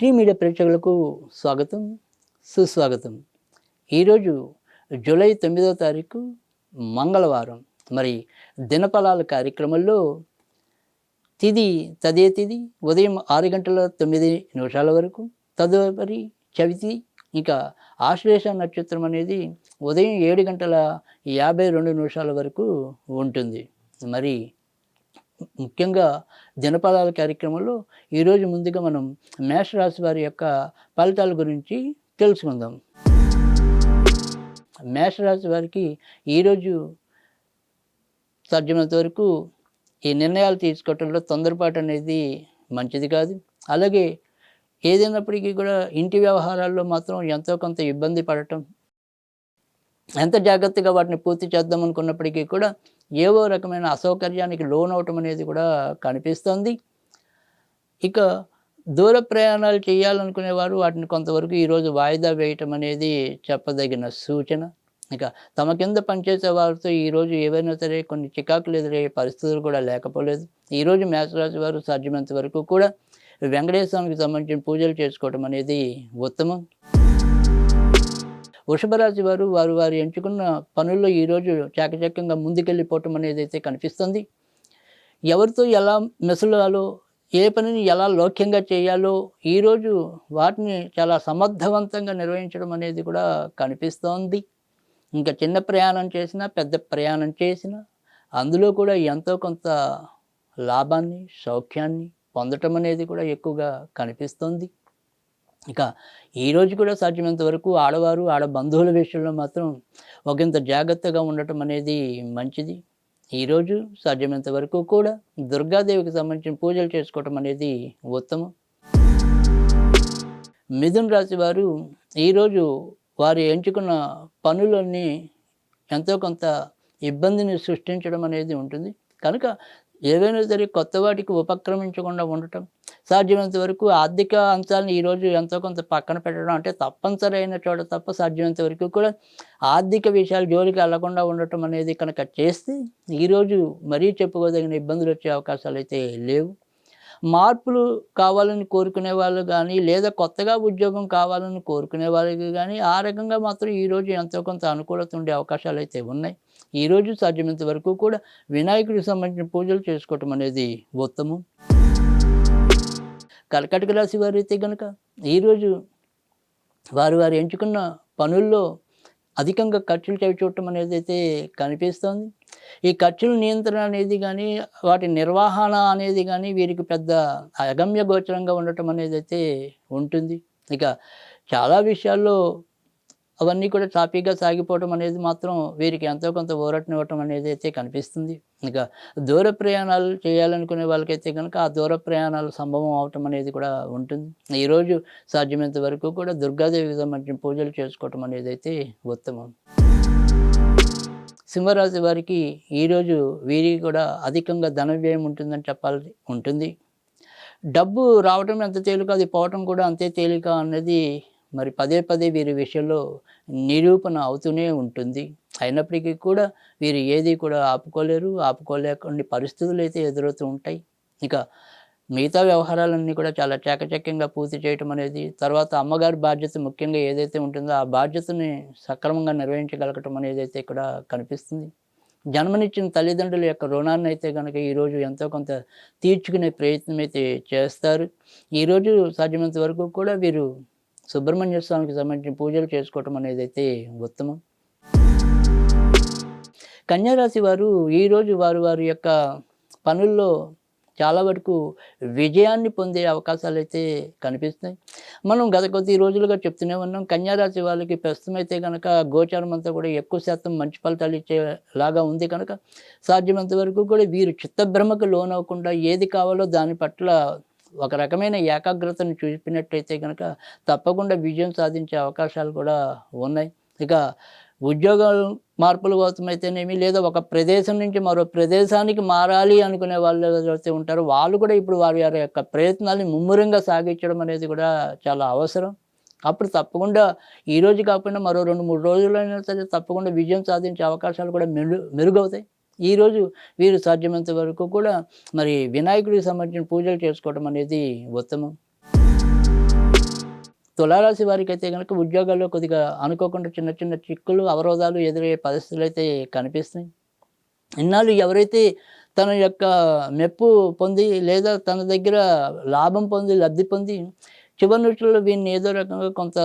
Tea media ప్రేక్షకులకు స్వాగతం, సుస్వాగతం. ఈరోజు జూలై 9వ తారీఖు మంగళవారం. మరి దినఫలాల కార్యక్రమంలో తదే తిథి ఉదయం 6:09 వరకు, తదుపరి చవితి, ఇంకా ఆశ్లేష నక్షత్రం అనేది ఉదయం 7:52 వరకు ఉంటుంది. మరి ముఖ్యంగా దినఫలాల కార్యక్రమంలో ఈరోజు ముందుగా మనం మేషరాశి వారి యొక్క ఫలితాల గురించి తెలుసుకుందాం. మేషరాశి వారికి ఈరోజు సాధ్యమైనంత వరకు ఈ నిర్ణయాలు తీసుకోవటంలో తొందరపాటు అనేది మంచిది కాదు. అలాగే ఏదైనప్పటికీ కూడా ఇంటి వ్యవహారాల్లో మాత్రం ఎంతో కొంత ఇబ్బంది పడటం, ఎంత జాగ్రత్తగా వాటిని పూర్తి చేద్దాం అనుకున్నప్పటికీ కూడా ఏవో రకమైన అసౌకర్యానికి లోనవటం అనేది కూడా కనిపిస్తుంది. ఇక దూర ప్రయాణాలు చేయాలనుకునేవారు వాటిని కొంతవరకు ఈరోజు వాయిదా వేయటం అనేది చెప్పదగిన సూచన. ఇక తమ కింద పనిచేసే వారితో ఈరోజు ఏవైనా సరే కొన్ని చికాకులు ఎదురయ్యే పరిస్థితులు కూడా లేకపోలేదు. ఈరోజు మేషరాశి వారు సాధ్యమైనంత వరకు కూడా వెంకటేశ్వరానికి సంబంధించిన పూజలు చేసుకోవటం అనేది ఉత్తమం. వృషభరాశి వారు వారు ఎంచుకున్న పనుల్లో ఈరోజు చాకచక్యంగా ముందుకెళ్ళిపోవటం అనేది అయితే కనిపిస్తుంది. ఎవరితో ఎలా మెసలాలో, ఏ పనిని ఎలా లౌక్యంగా చేయాలో ఈరోజు వాటిని చాలా సమర్థవంతంగా నిర్వహించడం అనేది కూడా కనిపిస్తోంది. ఇంకా చిన్న ప్రయాణం చేసినా, పెద్ద ప్రయాణం చేసినా అందులో కూడా ఎంతో కొంత లాభాన్ని, సౌఖ్యాన్ని పొందటం అనేది కూడా ఎక్కువగా కనిపిస్తుంది. ఇక ఈరోజు కూడా సాధ్యమైనంత వరకు ఆడవారు, బంధువుల విషయంలో మాత్రం ఒకంత జాగ్రత్తగా ఉండటం అనేది మంచిది. ఈరోజు సాధ్యమైనంత వరకు కూడా దుర్గాదేవికి సంబంధించిన పూజలు చేసుకోవటం అనేది ఉత్తమం. మిథున రాశి వారు ఈరోజు వారు ఎంచుకున్న పనులన్నీ ఎంతో కొంత ఇబ్బందిని సృష్టించడం అనేది ఉంటుంది. కనుక ఏవైనా సరే కొత్త వాటికి ఉపక్రమించకుండా ఉండటం, సాధ్యమైనంత వరకు ఆర్థిక అంశాలను ఈరోజు ఎంతో కొంత పక్కన పెట్టడం, అంటే తప్పనిసరి అయిన చోట తప్ప సాధ్యమైనంత వరకు కూడా ఆర్థిక విషయాలు జోలికి వెళ్లకుండా ఉండటం అనేది కనుక చేస్తే ఈరోజు మరీ చెప్పుకోదగిన ఇబ్బందులు వచ్చే అవకాశాలు అయితే లేవు. మార్పులు కావాలని కోరుకునే వాళ్ళు కానీ, లేదా కొత్తగా ఉద్యోగం కావాలని కోరుకునే వాళ్ళకి కానీ ఆ రకంగా మాత్రం ఈరోజు ఎంతో కొంత అనుకూలత ఉండే అవకాశాలు అయితే ఉన్నాయి. ఈరోజు సాధ్యమైనంత వరకు కూడా వినాయకుడికి సంబంధించిన పూజలు చేసుకోవటం అనేది ఉత్తమం. కర్కాటక రాశి వారు అయితే కనుక ఈరోజు వారు ఎంచుకున్న పనుల్లో అధికంగా ఖర్చులు చూడటం అనేది అయితే కనిపిస్తోంది. ఈ ఖర్చుల నియంత్రణ అనేది కానీ, వాటి నిర్వహణ అనేది కానీ వీరికి పెద్ద అగమ్య గోచరంగా ఉండటం అనేది అయితే ఉంటుంది. ఇక చాలా విషయాల్లో అవన్నీ కూడా సాఫీగా సాగిపోవటం అనేది మాత్రం వీరికి ఎంతో కొంత ఊరటనివ్వటం అనేది అయితే కనిపిస్తుంది. ఇక దూర ప్రయాణాలు చేయాలనుకునే వాళ్ళకైతే కనుక ఆ దూర ప్రయాణాలు సంభవం అవటం అనేది కూడా ఉంటుంది. ఈరోజు సాధ్యమైనంత వరకు కూడా దుర్గాదేవికి సంబంధించిన పూజలు చేసుకోవటం అనేది అయితే ఉత్తమం. సింహరాశి వారికి ఈరోజు వీరికి కూడా అధికంగా ధన వ్యయం ఉంటుందని చెప్పాలి ఉంటుంది. డబ్బు రావటం ఎంత తేలిక, అది పోవటం కూడా అంతే తేలిక అన్నది మరి పదే పదే వీరి విషయంలో నిరూపణ అవుతూనే ఉంటుంది. అయినప్పటికీ కూడా వీరు ఏది కూడా ఆపుకోలేకుండా పరిస్థితులు అయితే ఎదురవుతూ ఉంటాయి. ఇక మిగతా వ్యవహారాలన్నీ కూడా చాలా చాకచక్యంగా పూర్తి చేయటం అనేది, తర్వాత అమ్మగారి బాధ్యత ముఖ్యంగా ఏదైతే ఉంటుందో ఆ బాధ్యతని సక్రమంగా నిర్వహించగలగటం అనేది అయితే ఇక్కడ కనిపిస్తుంది. జన్మనిచ్చిన తల్లిదండ్రుల యొక్క రుణాన్ని అయితే కనుక ఈరోజు ఎంతో కొంత తీర్చుకునే ప్రయత్నం అయితే చేస్తారు. ఈరోజు సాధ్యమైనంత వరకు కూడా వీరు సుబ్రహ్మణ్య స్వామికి సంబంధించిన పూజలు చేసుకోవటం అనేది అయితే ఉత్తమం. కన్యారాశి వారు ఈరోజు వారి యొక్క పనుల్లో చాలా వరకు విజయాన్ని పొందే అవకాశాలు అయితే కనిపిస్తాయి. మనం గత కొద్ది రోజులుగా చెప్తూనే ఉన్నాం, కన్యారాశి వాళ్ళకి ప్రస్తుతం అయితే కనుక గోచారం అంతా కూడా ఎక్కువ శాతం మంచి ఫలితాలు ఇచ్చేలాగా ఉంది. కనుక సాధ్యమైనంత వరకు కూడా వీరు చిత్తభ్రమకు లోనవ్వకుండా ఏది కావాలో దాని పట్ల ఒక రకమైన ఏకాగ్రతను చూపినట్టయితే కనుక తప్పకుండా విజయం సాధించే అవకాశాలు కూడా ఉన్నాయి. ఇక ఉద్యోగాలు మార్పులు కోసమైతేనేమి, లేదా ఒక ప్రదేశం నుంచి మరో ప్రదేశానికి మారాలి అనుకునే వాళ్ళు ఎవరైతే ఉంటారో వాళ్ళు కూడా ఇప్పుడు వారి యొక్క ప్రయత్నాన్ని ముమ్మరంగా సాగించడం అనేది కూడా చాలా అవసరం. అప్పుడు తప్పకుండా ఈరోజు కాకుండా మరో 2-3 రోజులైనా సరే తప్పకుండా విజయం సాధించే అవకాశాలు కూడా మెరుగవుతాయి. ఈరోజు వీరు సాధ్యమైనంత వరకు కూడా మరి వినాయకుడికి సంబంధించిన పూజలు చేసుకోవడం అనేది ఉత్తమం. తులారాశి వారికైతే గనుక ఉద్యోగాల్లో కొద్దిగా అనుకోకుండా చిన్న చిన్న చిక్కులు, అవరోధాలు ఎదురయ్యే పరిస్థితులైతే కనిపిస్తున్నాయి. ఇన్నాళ్ళు ఎవరైతే తన యొక్క మెప్పు పొంది లేదా తన దగ్గర లాభం పొంది, లబ్ధి పొంది చివరి నిమిషంలో వీరిని ఏదో రకంగా కొంత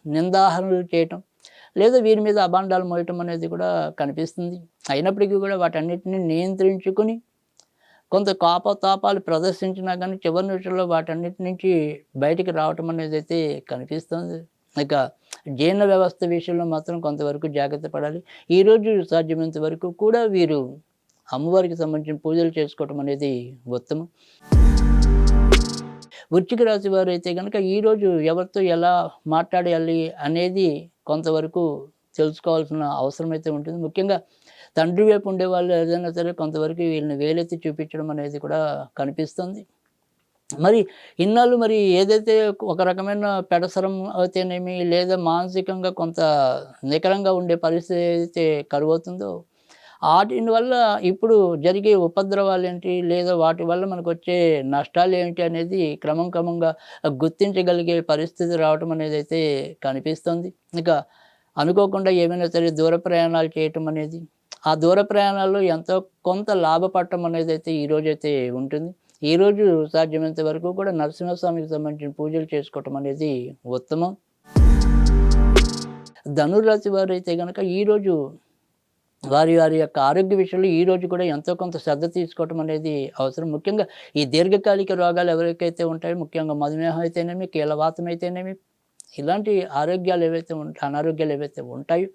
నిందాహరణలు చేయటం, లేదా వీరి మీద అబాండాలు మోయటం అనేది కూడా కనిపిస్తుంది. అయినప్పటికీ కూడా వాటన్నిటిని నియంత్రించుకొని కొంత కోపతాపాలు ప్రదర్శించినా కానీ చివరి నిమిషంలో వాటన్నిటి నుంచి బయటికి రావటం అనేది అయితే కనిపిస్తుంది. ఇక జీర్ణ వ్యవస్థ విషయంలో మాత్రం కొంతవరకు జాగ్రత్త పడాలి. ఈరోజు సాధ్యమైనంత వరకు కూడా వీరు అమ్మవారికి సంబంధించిన పూజలు చేసుకోవటం అనేది ఉత్తమం. వృశ్చిక రాశి వారు అయితే కనుక ఈరోజు ఎవరితో ఎలా మాట్లాడాలి అనేది కొంతవరకు తెలుసుకోవాల్సిన అవసరం అయితే ఉంటుంది. ముఖ్యంగా తండ్రి వైపు ఉండేవాళ్ళు ఏదైనా సరే కొంతవరకు వీళ్ళని వేలెత్తి చూపించడం అనేది కూడా కనిపిస్తుంది. మరి ఇన్నాళ్ళు మరి ఏదైతే ఒక రకమైన పెడసరం అయితేనేమి లేదా మానసికంగా కొంత నికరంగా ఉండే పరిస్థితి అయితే కరువవుతుందో వాటి వల్ల ఇప్పుడు జరిగే ఉపద్రవాలు ఏంటి లేదా వాటి వల్ల మనకు వచ్చే నష్టాలు ఏమిటి అనేది క్రమంగా గుర్తించగలిగే పరిస్థితి రావటం అనేది అయితే కనిపిస్తుంది. ఇక అనుకోకుండా ఏమైనా సరే దూర ప్రయాణాలు చేయటం అనేది, ఆ దూర ప్రయాణాల్లో ఎంతో కొంత లాభపడటం అనేది అయితే ఈరోజైతే ఉంటుంది. ఈరోజు సాధ్యమైనంత వరకు కూడా నరసింహస్వామికి సంబంధించిన పూజలు చేసుకోవటం అనేది ఉత్తమం. ధనుర్రాశి వారు అయితే కనుక ఈరోజు వారి యొక్క ఆరోగ్య విషయంలో ఈరోజు కూడా ఎంతో కొంత శ్రద్ధ తీసుకోవటం అనేది అవసరం. ముఖ్యంగా ఈ దీర్ఘకాలిక రోగాలు ఎవరికైతే ఉంటాయో, ముఖ్యంగా మధుమేహం అయితేనేమి, కీళ్ళవాతం అయితేనేమి, ఇలాంటి ఆరోగ్యాలు ఏవైతే అనారోగ్యాలు ఏవైతే ఉంటాయో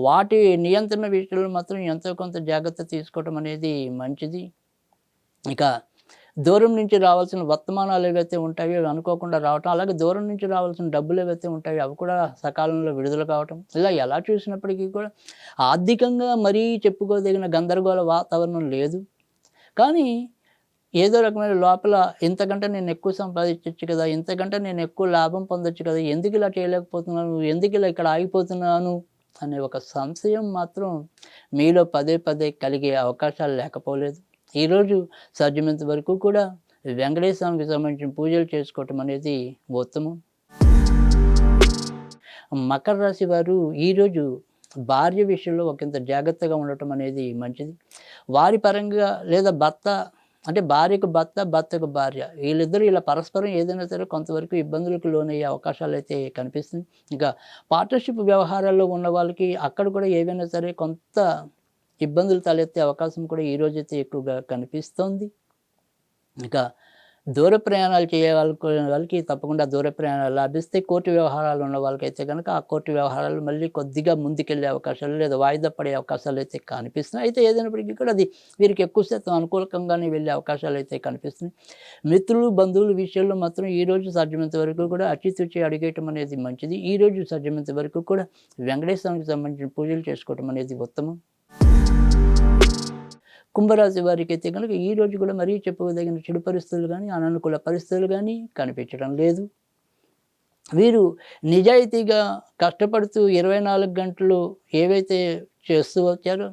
వాటి నియంత్రణ విషయంలో మాత్రం ఎంతో కొంత జాగ్రత్త తీసుకోవటం అనేది మంచిది. ఇక దూరం నుంచి రావాల్సిన వర్తమానాలు ఏవైతే ఉంటాయో అవి అనుకోకుండా రావటం, అలాగే దూరం నుంచి రావాల్సిన డబ్బులు ఏవైతే ఉంటాయో అవి కూడా సకాలంలో విడుదల కావటం, ఇలా ఎలా చూసినప్పటికీ కూడా ఆర్థికంగా మరీ చెప్పుకోదగిన గందరగోళ వాతావరణం లేదు. కానీ ఏదో రకమైన లోపల ఇంతకంటే నేను ఎక్కువ సంపాదించవచ్చు కదా, ఇంతకంటే నేను ఎక్కువ లాభం పొందొచ్చు కదా, ఎందుకు ఇలా చేయలేకపోతున్నాను, ఎందుకు ఇలా ఇక్కడ ఆగిపోతున్నాను అనే ఒక సంశయం మాత్రం మీలో పదే కలిగే అవకాశాలు లేకపోలేదు. ఈరోజు సాధ్యమైనంత వరకు కూడా వెంకటేశ్వర స్వామికి సంబంధించిన పూజలు చేసుకోవటం అనేది ఉత్తమం. మకర రాశి వారు ఈరోజు భార్య విషయంలో ఒకంత జాగ్రత్తగా ఉండటం అనేది మంచిది. వారి పరంగా లేదా భర్త అంటే భార్యకు భర్త, భర్తకు భార్య, వీళ్ళిద్దరూ ఇలా పరస్పరం ఏదైనా సరే కొంతవరకు ఇబ్బందులకు లోనయ్యే అవకాశాలు అయితే కనిపిస్తుంది. ఇంకా పార్ట్నర్షిప్ వ్యవహారాల్లో ఉన్న వాళ్ళకి అక్కడ కూడా ఏవైనా సరే కొంత ఇబ్బందులు తలెత్తే అవకాశం కూడా ఈరోజైతే ఎక్కువగా కనిపిస్తోంది. ఇక దూర ప్రయాణాలు వాళ్ళకి తప్పకుండా దూర ప్రయాణాలు లాభిస్తే, కోర్టు వ్యవహారాలు ఉన్న వాళ్ళకైతే కనుక ఆ కోర్టు వ్యవహారాలు మళ్ళీ కొద్దిగా ముందుకెళ్ళే అవకాశాలు లేదా వాయిదా పడే అవకాశాలు అయితే కనిపిస్తున్నాయి. అయితే ఏదైనప్పటికీ కూడా అది వీరికి ఎక్కువ శాతం అనుకూలంగానే వెళ్ళే అవకాశాలు అయితే కనిపిస్తున్నాయి. మిత్రులు, బంధువుల విషయంలో మాత్రం ఈరోజు సాధ్యమైనంత వరకు కూడా అచితుచి అడిగేయటం అనేది మంచిది. ఈరోజు సాధ్యమైనంత వరకు కూడా వెంకటేశ్వరానికి సంబంధించిన పూజలు చేసుకోవటం అనేది ఉత్తమం. కుంభరాశి వారికి అయితే కనుక ఈరోజు కూడా మరీ చెప్పుకోదగిన చెడు పరిస్థితులు కానీ, అననుకూల పరిస్థితులు కానీ కనిపించడం లేదు. వీరు నిజాయితీగా కష్టపడుతూ 24 గంటలు ఏవైతే చేస్తూ వచ్చారో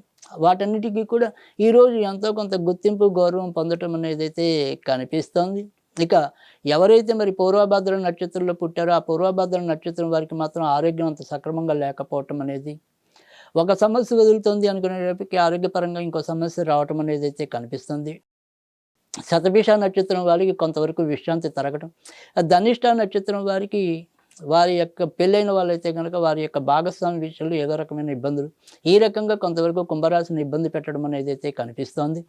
వాటన్నిటికీ కూడా ఈరోజు ఎంతో కొంత గుర్తింపు, గౌరవం పొందటం అనేది అయితే కనిపిస్తోంది. ఇక ఎవరైతే మరి పూర్వభద్ర నక్షత్రంలో పుట్టారో ఆ పూర్వభద్ర నక్షత్రం వారికి మాత్రం ఆరోగ్యం అంత సక్రమంగా లేకపోవటం అనేది, ఒక సమస్య వదులుతుంది అనుకునేటప్పటికి ఆరోగ్యపరంగా ఇంకో సమస్య రావటం అనేది అయితే కనిపిస్తుంది. శతభిష నక్షత్రం వారికి కొంతవరకు విశ్రాంతి తరగడం, ధనిష్ట నక్షత్రం వారికి వారి యొక్క పెళ్ళైన వాళ్ళైతే కనుక వారి యొక్క భాగస్వామి విషయంలో ఏదో రకమైన ఇబ్బందులు, ఈ రకంగా కొంతవరకు కుంభరాశిని ఇబ్బంది పెట్టడం అనేది అయితే కనిపిస్తోంది.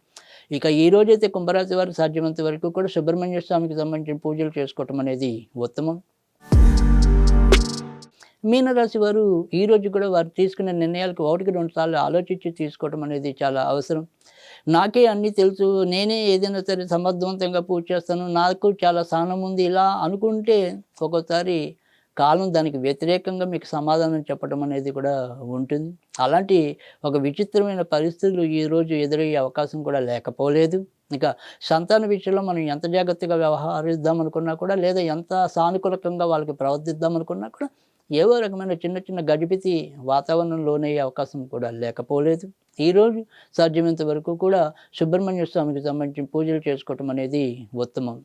ఇక ఈ రోజైతే కుంభరాశి వారికి సాధ్యమైనంత వరకు కూడా సుబ్రహ్మణ్య స్వామికి సంబంధించిన పూజలు చేసుకోవటం అనేది ఉత్తమం. మీనరాశి వారు ఈరోజు కూడా వారు తీసుకునే నిర్ణయాలకు 1-2 సార్లు ఆలోచించి తీసుకోవడం అనేది చాలా అవసరం. నాకే అన్నీ తెలుసు, నేనే ఏదైనా సరే సమర్థవంతంగా పూజ చేస్తాను, నాకు చాలా సహనం ఉంది, ఇలా అనుకుంటే ఒక్కోసారి కాలం దానికి వ్యతిరేకంగా మీకు సమాధానం చెప్పడం అనేది కూడా ఉంటుంది. అలాంటి ఒక విచిత్రమైన పరిస్థితులు ఈరోజు ఎదురయ్యే అవకాశం కూడా లేకపోలేదు. ఇక సంతాన విషయంలో మనం ఎంత జాగ్రత్తగా వ్యవహరిద్దాం అనుకున్నా కూడా, లేదా ఎంత సానుకూలకంగా వాళ్ళకి ప్రవర్తిద్దాం అనుకున్నా కూడా ఏవో రకమైన చిన్న గజిబిజి వాతావరణం లోనయ్యే అవకాశం కూడా లేకపోలేదు. ఈరోజు సాధ్యమైనంత వరకు కూడా సుబ్రహ్మణ్య స్వామికి సంబంధించిన పూజలు చేసుకోవటం అనేది ఉత్తమం.